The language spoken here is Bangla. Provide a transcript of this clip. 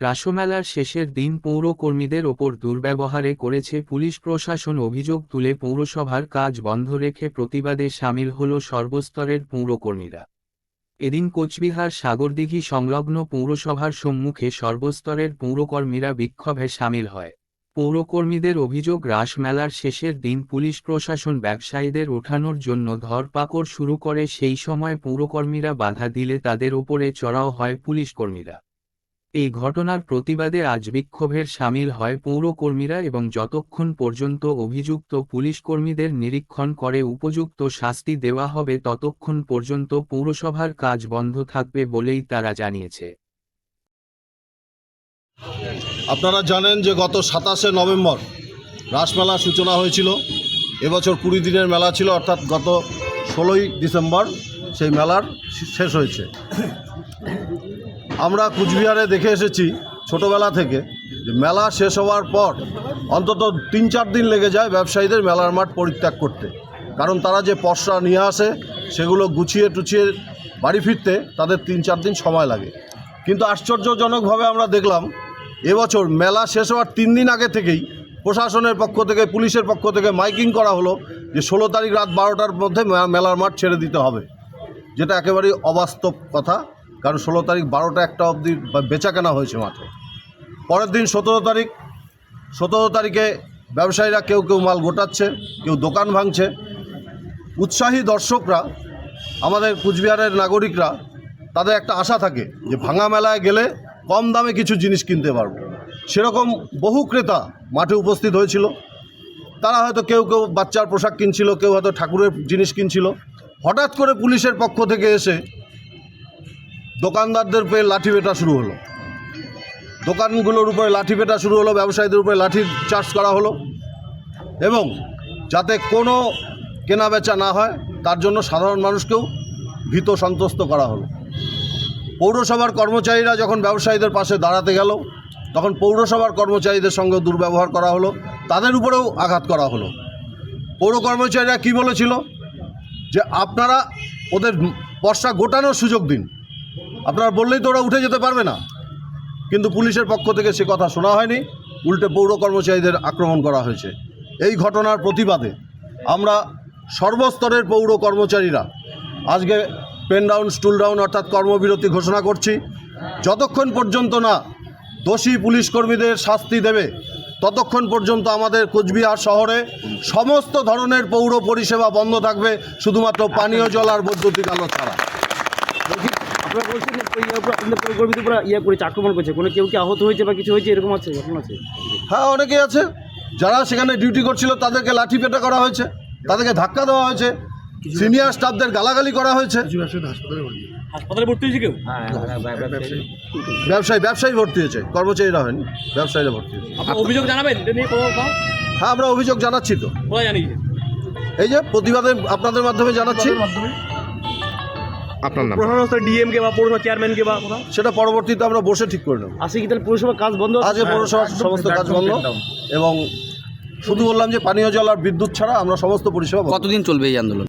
রাসমেলার শেষের দিন পৌরকর্মীদের ওপর দুর্ব্যবহারে করেছে পুলিশ প্রশাসন। অভিযোগ তুলে পৌরসভার কাজ বন্ধ রেখে প্রতিবাদে সামিল হল সর্বস্তরের পৌরকর্মীরা। এদিন কোচবিহার সাগরদিঘি সংলগ্ন পৌরসভার সম্মুখে সর্বস্তরের পৌরকর্মীরা বিক্ষোভে সামিল হয়। পৌরকর্মীদের অভিযোগ, রাসমেলার শেষের দিন পুলিশ প্রশাসন ব্যবসায়ীদের ওঠানোর জন্য ধরপাকড় শুরু করে। সেই সময় পৌরকর্মীরা বাধা দিলে তাদের ওপরে চড়াও হয় পুলিশকর্মীরা। এই ঘটনার প্রতিবাদে আজ বিক্ষোভের সামিল হয় পৌরকর্মীরা এবং যতক্ষণ পর্যন্ত অভিযুক্ত পুলিশকর্মীদের নিরীক্ষণ করে উপযুক্ত শাস্তি দেওয়া হবে ততক্ষণ পর্যন্ত পৌরসভার কাজ বন্ধ থাকবে বলেই তারা জানিয়েছে। আপনারা জানেন যে গত 27শে নভেম্বর রাসমেলার সূচনা হয়েছিল। এবছর 20 দিনের মেলা ছিল, অর্থাৎ গত 16ই ডিসেম্বর সেই মেলার শেষ হয়েছে। আমরা কুচবিহারে দেখে এসেছি ছোটোবেলা থেকে যে মেলা শেষ হওয়ার পর অন্তত 3-4 দিন লেগে যায় ব্যবসায়ীদের মেলার মাঠ পরিত্যাগ করতে, কারণ তারা যে পসরা নিয়ে আসে সেগুলো গুছিয়ে টুছিয়ে বাড়ি ফিরতে তাদের 3-4 দিন সময় লাগে। কিন্তু আশ্চর্যজনকভাবে আমরা দেখলাম এবছর মেলা শেষ হওয়ার 3 দিন আগে থেকেই প্রশাসনের পক্ষ থেকে, পুলিশের পক্ষ থেকে মাইকিং করা হলো যে 16 তারিখ রাত 12টার মধ্যে মেলার মাঠ ছেড়ে দিতে হবে, যেটা একেবারেই অবাস্তব কথা। কারণ 16 তারিখ 12টা-1টা অবধি বেচা কেনা হয়েছে মাঠে। পরের দিন 17 তারিখে ব্যবসায়ীরা কেউ মাল গোটাচ্ছে, কেউ দোকান ভাঙছে। উৎসাহী দর্শকরা, আমাদের কুচবিহারের নাগরিকরা, তাদের একটা আশা থাকে যে ভাঙা মেলায় গেলে কম দামে কিছু জিনিস কিনতে পারবো। সেরকম বহু ক্রেতা মাঠে উপস্থিত হয়েছিল। তারা হয়তো কেউ বাচ্চার পোশাক কিনছিল, কেউ হয়তো ঠাকুরের জিনিস কিনছিল। হঠাৎ করে পুলিশের পক্ষ থেকে এসে দোকানদারদের উপরে লাঠিপেটা শুরু হলো, দোকানগুলোর উপরে লাঠিপেটা শুরু হলো, ব্যবসায়ীদের উপরে লাঠির চার্জ করা হলো এবং যাতে কোনো কেনাবেচা না হয় তার জন্য সাধারণ মানুষকেও ভীত সন্ত্রস্ত করা হলো। পৌরসভার কর্মচারীরা যখন ব্যবসায়ীদের পাশে দাঁড়াতে গেল তখন পৌরসভার কর্মচারীদের সঙ্গে দুর্ব্যবহার করা হলো, তাদের উপরেও আঘাত করা হলো। পৌর কর্মচারীরা কী বলেছিল যে আপনারা ওদের পসরা গোটানোর সুযোগ দিন, আপনারা বললেই তো ওরা উঠে যেতে পারবে না। কিন্তু পুলিশের পক্ষ থেকে সে কথা শোনা হয়নি, উল্টে পৌর কর্মচারীদের আক্রমণ করা হয়েছে। এই ঘটনার প্রতিবাদে আমরা সর্বস্তরের পৌর কর্মচারীরা আজকে পেন ডাউন, স্টুল ডাউন অর্থাৎ কর্মবিরতি ঘোষণা করছি। যতক্ষণ পর্যন্ত না দোষী পুলিশ কর্মীদের শাস্তি দেবে ততক্ষণ পর্যন্ত আমাদের কোচবিহার শহরে সমস্ত ধরনের পৌর পরিষেবা বন্ধ থাকবে, শুধুমাত্র পানীয় জল আর বৈদ্যুতিক আলো ছাড়া। আপনারা বলছেন কর্মীদের উপর করেছে, আক্রমণ করেছে, কোনো কেউ কি আহত হয়েছে বা কিছু হয়েছে, এরকম আছে ঘটনা আছে? হ্যাঁ, অনেকেই আছে। যারা সেখানে ডিউটি করছিল তাদেরকে লাঠিপেটা করা হয়েছে, তাদেরকে ধাক্কা দেওয়া হয়েছে, সিনিয়র স্টাফদের গালাগালি করা হয়েছে। হাসপাতালে ভর্তি হয়েছে কেউ? ব্যবসায়ী ভর্তি হয়েছে, কর্মচারীরা হয়নি, ব্যবসায়ীরা ভর্তি হয়েছে। অভিযোগ জানাবেন এটা নিয়ে? হ্যাঁ, আমরা অভিযোগ জানাচ্ছি তো, কোথায় জানিয়েছে? এই যে প্রতিবাদে আপনাদের মাধ্যমে জানাচ্ছি। আপনার নাম? প্রশাসন ডিএম কে বা পৌরসভা চেয়ারম্যান কে বা সেটা পরবর্তীতে আমরা বসে ঠিক করে নেব। আসে কি তাহলে পৌরসভার কাজ বন্ধ? আজকে পৌরসভার সমস্ত কাজ বন্ধ এবং শুধু বললাম যে পানীয় জল আর বিদ্যুৎ ছাড়া আমরা সমস্ত পরিষেবা। কতদিন চলবে এই আন্দোলন?